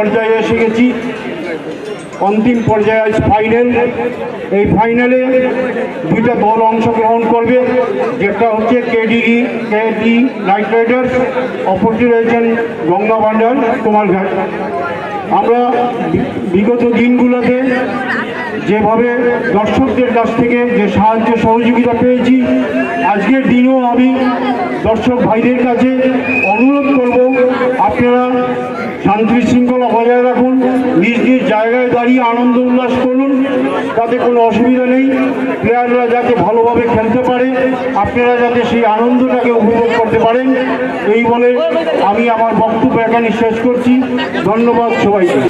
পর্যায়ে এসে গেছি। অন্তিম পর্যায়ে আজ ফাইনাল। এই ফাইনালে দুইটা দল অংশগ্রহণ করবে, যেটা হচ্ছে কেডি নাইট রাইডার্স, অপরটি রয়েছেন গঙ্গা ভান্ডার কুমারঘাট। আমরা বিগত দিনগুলোতে যেভাবে দর্শকদের কাছ থেকে যে সাহায্য সহযোগিতা পেয়েছি, আজকের দিনেও আমি দর্শক ভাইদের কাছে অনুরোধ করব, আপনারা শান্তি শৃঙ্খলা বজায় রাখুন, নিজ নিজ জায়গায় দাঁড়িয়ে আনন্দ উল্লাস করুন, তাতে কোনো অসুবিধা নেই। প্লেয়াররা যাতে ভালোভাবে খেলতে পারে, আপনারা যাতে সেই আনন্দটাকে উপভোগ করতে পারেন, এই বলে আমি আমার বক্তব্য এখানে শেষ করছি। ধন্যবাদ সবাইকে।